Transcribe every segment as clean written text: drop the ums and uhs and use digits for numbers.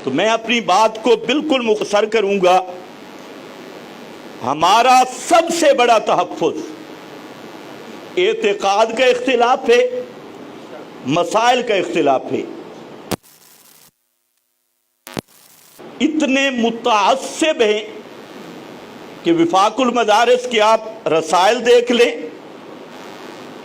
تو میں اپنی بات کو بالکل مختصر کروں گا۔ ہمارا سب سے بڑا تحفظ اعتقاد کا اختلاف ہے، مسائل کا اختلاف ہے۔ اتنے متعصب ہیں کہ وفاق المدارس کے آپ رسائل دیکھ لیں،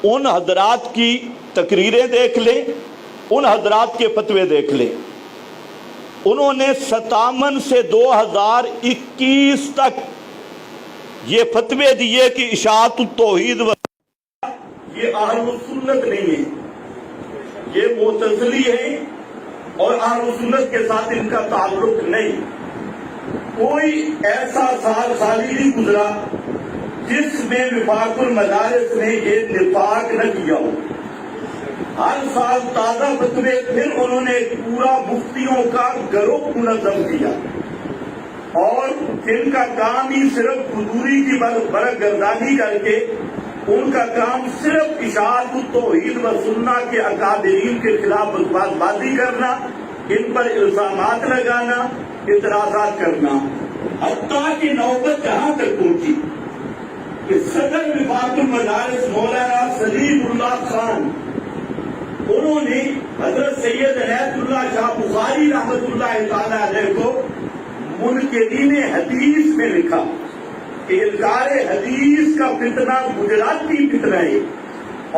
ان حضرات کی تقریریں دیکھ لیں، ان حضرات کے فتوے دیکھ لیں۔ انہوں نے 57 سے 2021 تک یہ فتوے دیے کہ اشاعت التوحید یہ اہل السنت نہیں ہے، یہ معتزلی ہیں اور اہل السنت کے ساتھ ان کا تعلق نہیں۔ کوئی ایسا سال خالی نہیں گزرا جس میں وفاق المدارس نے یہ نفاق نہ کیا ہو۔ ہر سال تازہ فتوے، پھر انہوں نے پورا مفتیوں کا گروہ منظم کیا اور ان کا کام ہی صرف حضوری کی برگردانی کر کے ان کا کام صرف اشاعت التوحید و سنہ کے اکابرین کے خلاف بکواس بازی کرنا، ان پر الزامات لگانا، اعتراضات کرنا، حتیٰ کہ نوبت جہاں تک پہنچی کہ صدر وفاق المدارس مولانا سلیم اللہ خان، انہوں نے حضرت سید عنایت اللہ شاہ بخاری رحمۃ اللہ تعالی علیہ کو منکرین حدیث میں لکھا کہ انکار حدیث کا فتنہ گجراتی فتنہ ہے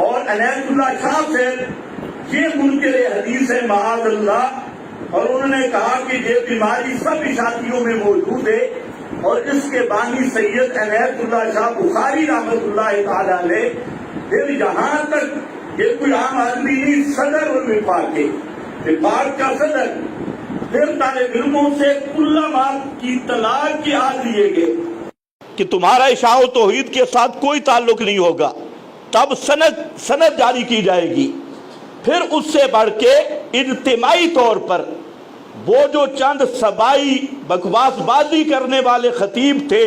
اور عنایت اللہ شاہ سے یہ منکر حدیث ہے معاذ اللہ، اور انہوں نے کہا کہ یہ بیماری سب اشاعتیوں میں موجود ہے اور اس کے بانی سید عنایت اللہ شاہ بخاری رحمۃ اللہ تعالی علیہ، پھر یہاں تک یہ کوئی عام آدمی نہیں، صدر الوفاق ہے، وفاق کا صدر، پھر طالب علموں سے کلمات کی طلاق کے عہد لیے گئے کہ تمہارا اشاعت و توحید کے ساتھ کوئی تعلق نہیں ہوگا، تب سند جاری کی جائے گی۔ پھر اس سے بڑھ کے اجتماعی طور پر وہ جو چند سبائی بکواس بازی کرنے والے خطیب تھے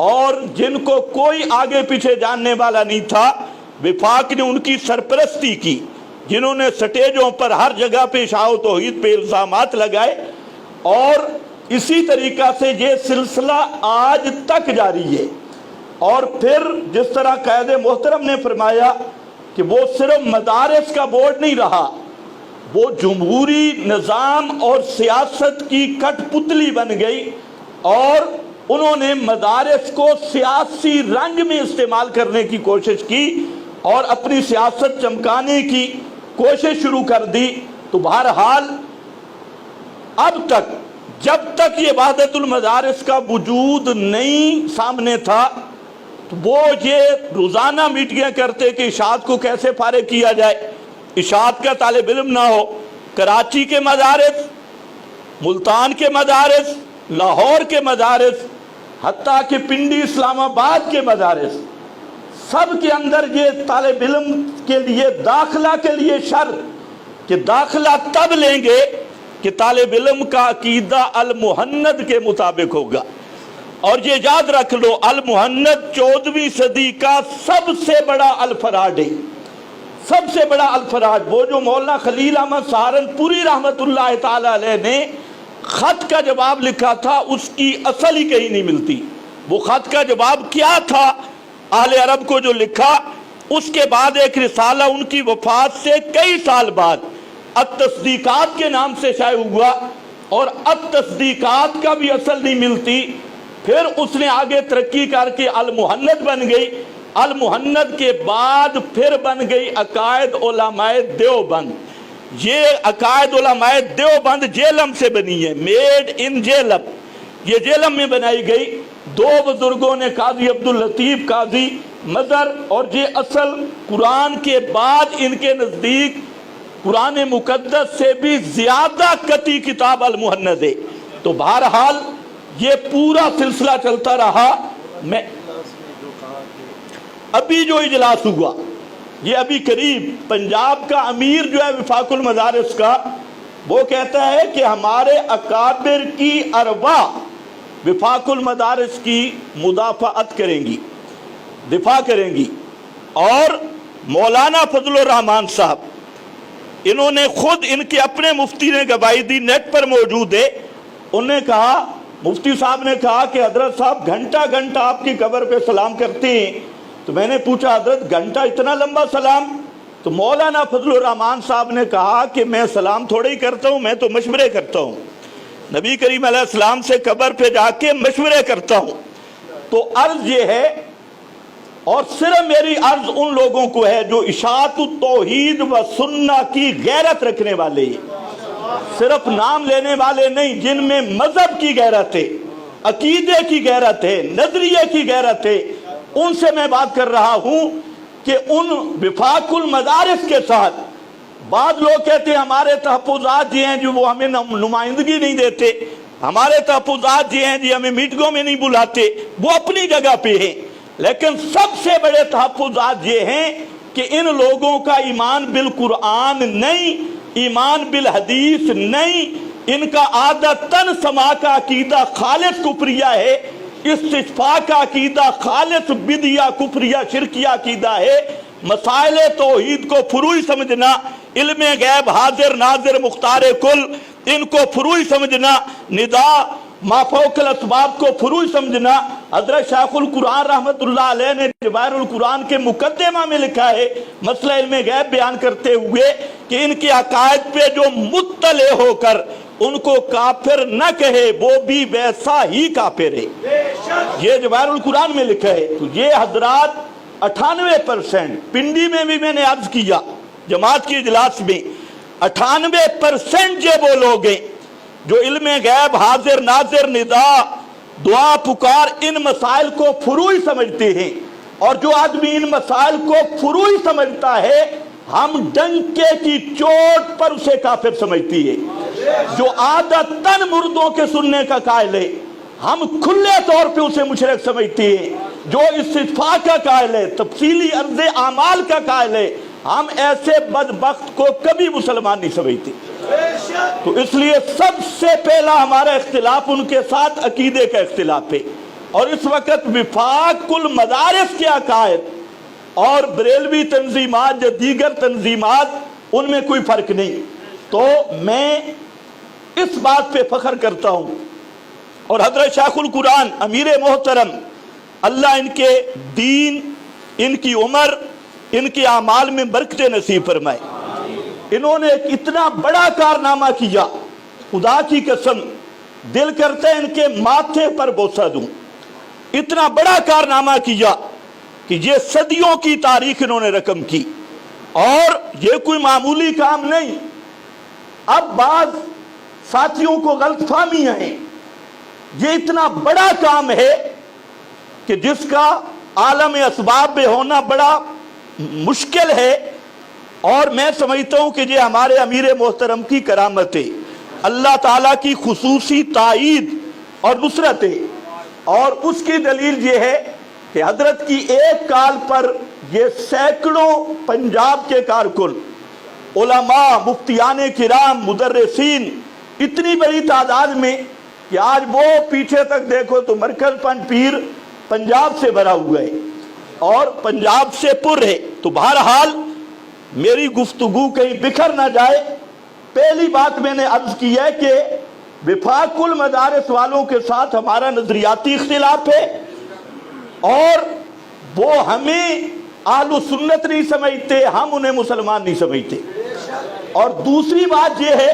اور جن کو کوئی آگے پیچھے جاننے والا نہیں تھا، وفاق نے ان کی سرپرستی کی، جنہوں نے سٹیجوں پر ہر جگہ پہ اشاعت و توحید پہ الزامات لگائے، اور اسی طریقہ سے یہ سلسلہ آج تک جاری ہے۔ اور پھر جس طرح قائد محترم نے فرمایا کہ وہ صرف مدارس کا بورڈ نہیں رہا، وہ جمہوری نظام اور سیاست کی کٹ پتلی بن گئی، اور انہوں نے مدارس کو سیاسی رنگ میں استعمال کرنے کی کوشش کی اور اپنی سیاست چمکانے کی کوشش شروع کر دی۔ تو بہرحال اب تک جب تک یہ وحدت المدارس کا وجود نہیں سامنے تھا تو وہ یہ روزانہ میٹنگیں کرتے کہ اشاعت کو کیسے فارغ کیا جائے، اشاعت کا طالب علم نہ ہو۔ کراچی کے مدارس، ملتان کے مدارس، لاہور کے مدارس، حتیٰ کہ پنڈی اسلام آباد کے مدارس، سب کے اندر یہ طالب علم کے لیے داخلہ کے لیے شرط کہ داخلہ تب لیں گے کہ طالب علم کا عقیدہ المحند کے مطابق ہوگا۔ اور یہ یاد رکھ لو، المحند 14ویں صدی کا سب سے بڑا الفراڈ ہے، سب سے بڑا الفراڈ۔ وہ جو مولانا خلیل احمد سہارنپوری رحمت اللہ تعالی علیہ نے خط کا جواب لکھا تھا، اس کی اصل ہی کہیں نہیں ملتی۔ وہ خط کا جواب کیا تھا اہل عرب کو جو لکھا، اس کے بعد ایک رسالہ ان کی وفات سے کئی سال بعد التصدیقات کے نام سے شائع ہوا، اور التصدیقات کا بھی اصل نہیں ملتی۔ پھر اس نے آگے ترقی کر کے المحند بن گئی، المحند کے بعد پھر بن گئی عقائد علماء دیوبند۔ یہ عقائد علماء دیوبند جیلم سے بنی ہے، میڈ ان جیلم، یہ جیلم میں بنائی گئی۔ دو بزرگوں نے، قاضی عبداللطیف قاضی مظہر، اور یہ اصل قرآن کے بعد ان کے نزدیک قرآن مقدس سے بھی زیادہ قطعی کتاب المحند ہے۔ تو بہرحال یہ پورا سلسلہ چلتا رہا۔ میں ابھی جو اجلاس ہوا، یہ ابھی قریب پنجاب کا امیر جو ہے وفاق المدارس کا، وہ کہتا ہے کہ ہمارے اکابر کی ارواح وفاق المدارس کی مدافعت کریں گی، دفاع کریں گی، اور مولانا فضل الرحمان صاحب انہوں نے خود ان کے اپنے مفتی نے گواہی دی، نیٹ پر موجود ہے. انہوں نے کہا، مفتی صاحب نے کہا کہ حضرت صاحب گھنٹہ گھنٹہ آپ کی قبر پہ سلام کرتے ہیں. تو میں نے پوچھا حضرت گھنٹہ اتنا لمبا سلام؟ تو مولانا فضل الرحمان صاحب نے کہا کہ میں سلام تھوڑے ہی کرتا ہوں، میں تو مشورے کرتا ہوں. نبی کریم علیہ السلام سے قبر پہ جا کے مشورے کرتا ہوں. تو عرض یہ ہے، اور صرف میری عرض ان لوگوں کو ہے جو اشاعت التوحید و سنہ کی غیرت رکھنے والے ہیں، صرف نام لینے والے نہیں، جن میں مذہب کی غیرت ہے، عقیدے کی غیرت ہے، نظریے کی غیرت ہے. ان سے میں بات کر رہا ہوں کہ ان وفاق المدارس کے ساتھ بعض لوگ کہتے ہیں ہمارے تحفظات جی ہیں جو وہ ہمیں نمائندگی نہیں دیتے، ہمارے تحفظات جی ہیں جی ہمیں میٹنگوں میں نہیں بلاتے. وہ اپنی جگہ پہ ہیں، لیکن سب سے بڑے تحفظات یہ ہیں کہ ان لوگوں کا ایمان بالقرآن نہیں، ایمان بالحدیث نہیں، ان کا عادتاً سما کا عقیدہ خالص کفریہ ہے، استشفاء کا عقیدہ خالص بدعہ کفریہ شرکیہ عقیدہ ہے. مسائل توحید کو فروعی سمجھنا، علم غیب حاضر ناظر مختار کل ان کو فروعی سمجھنا، ندا ما فوق الاسباب کو فروعی سمجھنا. حضرت شیخ القرآن رحمت اللہ علیہ نے جواہر القرآن کے مقدمہ میں لکھا ہے مسئلہ علم غیب بیان کرتے ہوئے کہ ان کے عقائد پہ جو مطلع ہو کر ان کو کافر نہ کہے وہ بھی ویسا ہی کافر ہے. یہ جواہر القرآن میں لکھا ہے. تو یہ حضرات 98% پنڈی میں بھی میں نے عرض کیا جماعت کی اجلاس میں، 98% یہ وہ لوگ ہیں جو علم غیب حاضر ناظر ندا دعا پکار ان مسائل کو فروعی سمجھتے ہیں. اور جو آدمی ان مسائل کو فروعی سمجھتا ہے ہم ڈنکے کی چوٹ پر اسے کافر سمجھتی ہے. جو عادتاً مردوں کے سننے کا قائل ہے ہم کھلے طور پہ اسے مشرک سمجھتے ہیں. جو استشفاء کا قائل ہے، تفصیلی عرض اعمال کا قائل ہے، ہم ایسے بدبخت کو کبھی مسلمان نہیں سمجھتے. تو اس لیے سب سے پہلا ہمارا اختلاف ان کے ساتھ عقیدے کا اختلاف ہے. اور اس وقت وفاق المدارس کے عقائد اور بریلوی تنظیمات یا دیگر تنظیمات ان میں کوئی فرق نہیں. تو میں اس بات پہ فخر کرتا ہوں، اور حضرت شیخ القرآن امیر محترم اللہ ان کے دین، ان کی عمر، ان کے اعمال میں برکت نصیب فرمائے. انہوں نے ایک اتنا بڑا کارنامہ کیا، خدا کی قسم دل کرتا ہے ان کے ماتھے پر بوسہ دوں. اتنا بڑا کارنامہ کیا کہ یہ صدیوں کی تاریخ انہوں نے رقم کی، اور یہ کوئی معمولی کام نہیں. اب بعض ساتھیوں کو غلط فہمیاں ہیں. یہ اتنا بڑا کام ہے کہ جس کا عالم اسباب میں ہونا بڑا مشکل ہے، اور میں سمجھتا ہوں کہ یہ ہمارے امیر محترم کی کرامت ہے، اللہ تعالیٰ کی خصوصی تائید اور نصرت ہے. اور اس کی دلیل یہ ہے کہ حضرت کی ایک کال پر یہ سینکڑوں پنجاب کے کارکن، علماء، مفتیان کرام، مدرسین، اتنی بڑی تعداد میں کہ آج وہ پیچھے تک دیکھو تو مرکز پنج پیر پنجاب سے بھرا ہوا ہے اور پنجاب سے پر ہے. تو بہرحال میری گفتگو کہیں بکھر نہ جائے، پہلی بات میں نے عرض کی ہے کہ وفاق المدارس والوں کے ساتھ ہمارا نظریاتی اختلاف ہے، اور وہ ہمیں اہل سنت نہیں سمجھتے، ہم انہیں مسلمان نہیں سمجھتے. اور دوسری بات یہ ہے،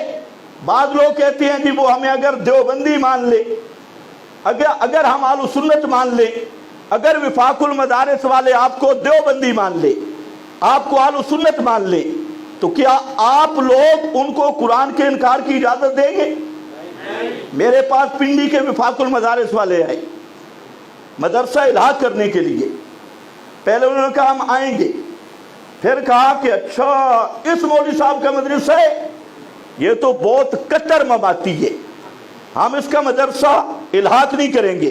بعض لوگ کہتے ہیں کہ وہ ہمیں اگر دیوبندی مان لے، اگر ہم اہل سنت مان لیں، اگر وفاق المدارس والے آپ کو دیوبندی مان لے، آپ کو اہل سنت مان لے، تو کیا آپ لوگ ان کو قرآن کے انکار کی اجازت دیں گے؟ میرے پاس پنڈی کے وفاق المدارس والے آئے مدرسہ الحاق کرنے کے لیے. پہلے انہوں نے کہا ہم آئیں گے، پھر کہا کہ اچھا اس مولوی صاحب کا مدرسہ ہے، یہ تو بہت کٹر مباتی ہے، ہم اس کا مدرسہ الحاق نہیں کریں گے.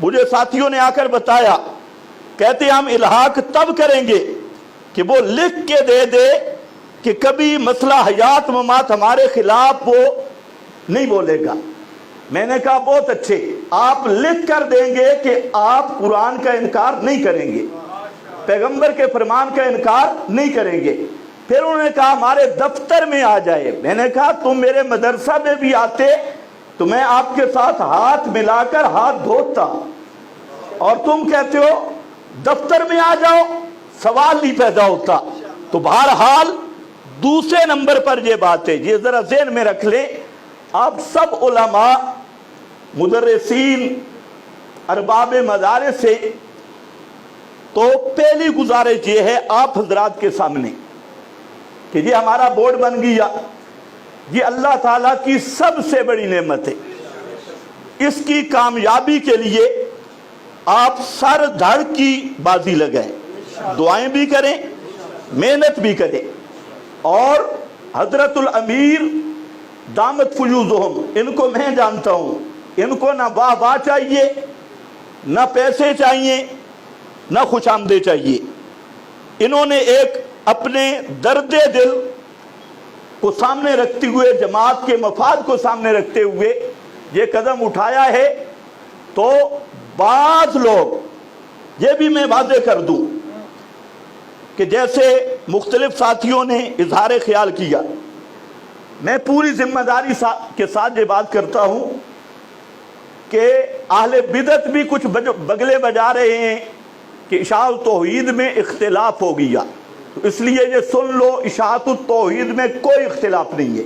مجھے ساتھیوں نے آ کر بتایا، کہتے ہم الحاق تب کریں گے کہ وہ لکھ کے دے دے کہ کبھی مسئلہ حیات ممات ہمارے خلاف وہ نہیں بولے گا. میں نے کہا بہت اچھے، آپ لکھ کر دیں گے کہ آپ قرآن کا انکار نہیں کریں گے، پیغمبر کے فرمان کا انکار نہیں کریں گے، پھر انہوں نے کہا ہمارے دفتر میں آ جائے. میں نے کہا تم میرے مدرسہ میں بھی آتے تو میں آپ کے ساتھ ہاتھ ملا کر ہاتھ دھوتا, اور تم کہتے ہو دفتر میں آ جاؤ, سوال نہیں پیدا ہوتا. تو بہرحال دوسرے نمبر پر یہ بات ہے, یہ ذرا ذہن میں رکھ لیں آپ سب علماء, مدرسین, ارباب مدارس سے. تو پہلی گزارش یہ ہے آپ حضرات کے سامنے کہ یہ ہمارا بورڈ بن گیا, یہ اللہ تعالیٰ کی سب سے بڑی نعمت ہے. اس کی کامیابی کے لیے آپ سر دھڑ کی بازی لگائیں, دعائیں بھی کریں, محنت بھی کریں. اور حضرت الامیر دامت فیوضہم, ان کو میں جانتا ہوں, ان کو نہ واہ واہ چاہیے, نہ پیسے چاہیے, نہ خوش آمدید چاہیے. انہوں نے ایک اپنے درد دل کو سامنے رکھتے ہوئے, جماعت کے مفاد کو سامنے رکھتے ہوئے یہ قدم اٹھایا ہے. تو بعض لوگ, یہ بھی میں واضح کر دوں کہ جیسے مختلف ساتھیوں نے اظہار خیال کیا, میں پوری ذمہ داری کے ساتھ یہ بات کرتا ہوں کہ اہل بدعت بھی کچھ بگلے بجا رہے ہیں کہ اشاعت التوحید میں اختلاف ہو گیا. تو اس لیے یہ سن لو, اشاعت التوحید میں کوئی اختلاف نہیں ہے.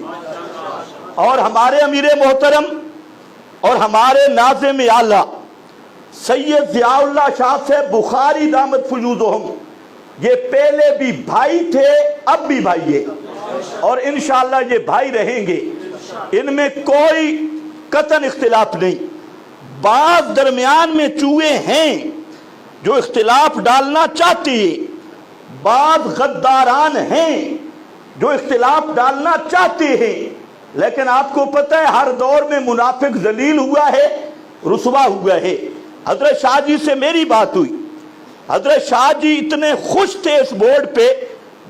اور ہمارے امیر محترم اور ہمارے ناظم اعلیٰ سید ضیاء اللہ شاہ سے بخاری دامت فیوضہم, یہ پہلے بھی بھائی تھے, اب بھی بھائی ہے, اور انشاءاللہ یہ بھائی رہیں گے. ان میں کوئی قطعاً اختلاف نہیں. بعض درمیان میں چوہے ہیں جو اختلاف ڈالنا چاہتے ہیں, بعض غداران ہیں جو اختلاف ڈالنا چاہتے ہیں. لیکن آپ کو پتہ ہے ہر دور میں منافق ذلیل ہوا ہے, رسوا ہوا ہے. حضرت شاہ جی سے میری بات ہوئی, حضرت شاہ جی اتنے خوش تھے اس بورڈ پہ,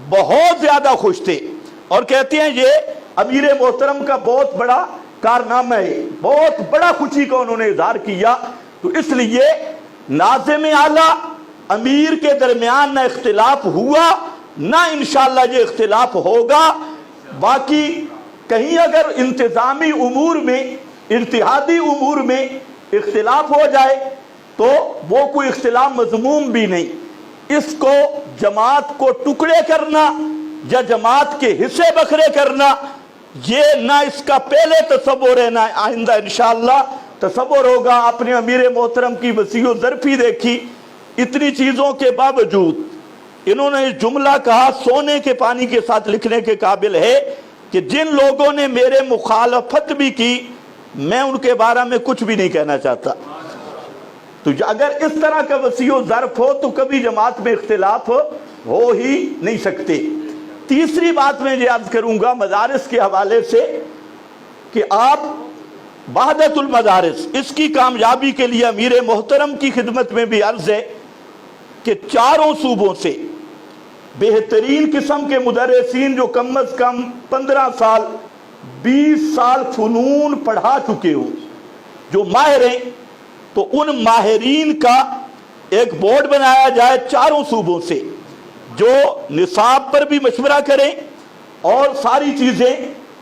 بہت زیادہ خوش تھے, اور کہتے ہیں یہ امیر محترم کا بہت بڑا کارنامہ ہے, بہت بڑا خوشی کا انہوں نے اظہار کیا. تو اس لیے ناظم اعلیٰ امیر کے درمیان نہ اختلاف ہوا, نہ انشاءاللہ یہ اختلاف ہوگا. باقی کہیں اگر انتظامی امور میں, ارتحادی امور میں اختلاف ہو جائے تو وہ کوئی اختلاف مذموم بھی نہیں. اس کو جماعت کو ٹکڑے کرنا یا جماعت کے حصے بکھرے کرنا, یہ نہ اس کا پہلے تصور ہے نہ آئندہ انشاءاللہ تصور ہوگا. آپ نے امیر محترم کی وسیع و ظرفی دیکھی, اتنی چیزوں کے باوجود انہوں نے جملہ کہا سونے کے پانی کے ساتھ لکھنے کے قابل ہے کہ جن لوگوں نے میرے مخالفت بھی کی میں ان کے بارے میں کچھ بھی نہیں کہنا چاہتا. تو اگر اس طرح کا وسیع و ظرف ہو تو کبھی جماعت میں اختلاف ہو ہی نہیں سکتے. تیسری بات میں یہ عرض کروں گا مدارس کے حوالے سے کہ آپ وحدت المدارس, اس کی کامیابی کے لیے امیر محترم کی خدمت میں بھی عرض ہے کہ چاروں صوبوں سے بہترین قسم کے مدرسین جو کم از کم 15 سال 20 سال فنون پڑھا چکے ہوں, جو ماہر ہیں, تو ان ماہرین کا ایک بورڈ بنایا جائے چاروں صوبوں سے جو نصاب پر بھی مشورہ کریں اور ساری چیزیں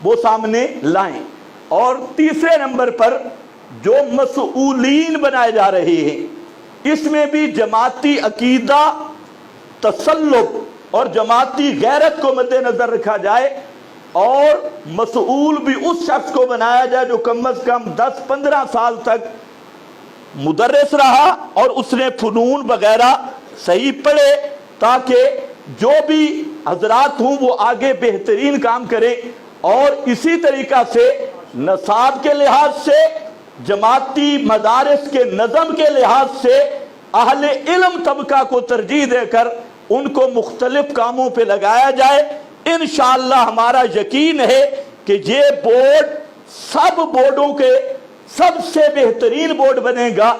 وہ سامنے لائیں. اور تیسرے نمبر پر جو مسئولین بنائے جا رہے ہیں اس میں بھی جماعتی عقیدہ, تسلط اور جماعتی غیرت کو مد نظر رکھا جائے, اور مسئول بھی اس شخص کو بنایا جائے جو کم از کم 10-15 سال تک مدرس رہا اور اس نے فنون وغیرہ صحیح پڑھے, تاکہ جو بھی حضرات ہوں وہ آگے بہترین کام کریں. اور اسی طریقہ سے نصاب کے لحاظ سے, جماعتی مدارس کے نظم کے لحاظ سے اہل علم طبقہ کو ترجیح دے کر ان کو مختلف کاموں پہ لگایا جائے. انشاءاللہ ہمارا یقین ہے کہ یہ بورڈ سب بورڈوں کے سب سے بہترین بورڈ بنے گا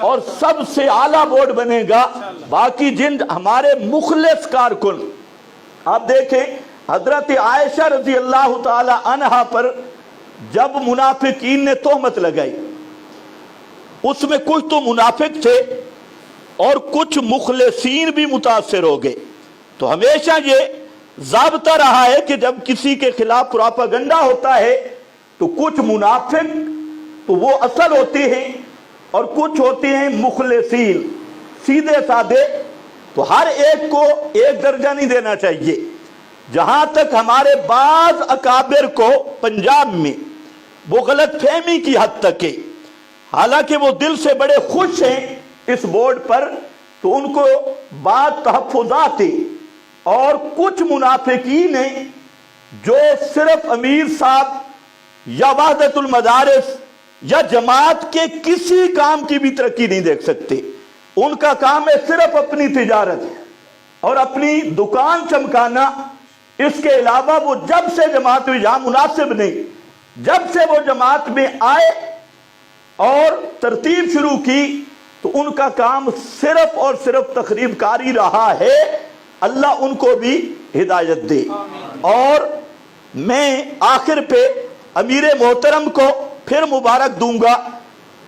اور سب سے اعلیٰ بورڈ بنے گا. باقی جن ہمارے مخلص کارکن, آپ دیکھیں حضرت عائشہ رضی اللہ تعالی عنہا پر جب منافقین نے تہمت لگائی, اس میں کچھ تو منافق تھے اور کچھ مخلصین بھی متاثر ہو گئے. تو ہمیشہ یہ ضابطہ رہا ہے کہ جب کسی کے خلاف پروپیگنڈا ہوتا ہے تو کچھ منافق تو وہ اصل ہوتے ہیں اور کچھ ہوتے ہیں مخلصین، سیدھے سادے، تو ہر ایک کو ایک درجہ نہیں دینا چاہیے۔ جہاں تک ہمارے بعض اکابر کو پنجاب میں وہ غلط فہمی کی حد تک ہے، حالانکہ وہ دل سے بڑے خوش ہیں اس بورڈ پر، تو ان کو بعض تحفظات ہیں، اور کچھ منافقین ہیں جو صرف امیر صاحب یا وحدت المدارس یا جماعت کے کسی کام کی بھی ترقی نہیں دیکھ سکتے۔ ان کا کام ہے صرف اپنی تجارت اور اپنی دکان چمکانا۔ اس کے علاوہ وہ جب سے جماعت میں جہاں مناسب نہیں، جب سے وہ جماعت میں آئے اور ترتیب شروع کی تو ان کا کام صرف اور صرف تخریب کاری رہا ہے۔ اللہ ان کو بھی ہدایت دے۔ اور میں آخر پہ امیر محترم کو پھر مبارک دوں گا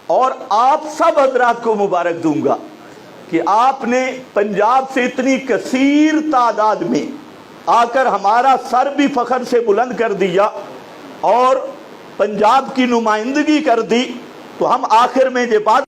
اور آپ سب حضرات کو مبارک دوں گا کہ آپ نے پنجاب سے اتنی کثیر تعداد میں آ کر ہمارا سر بھی فخر سے بلند کر دیا اور پنجاب کی نمائندگی کر دی۔ تو ہم آخر میں یہ بات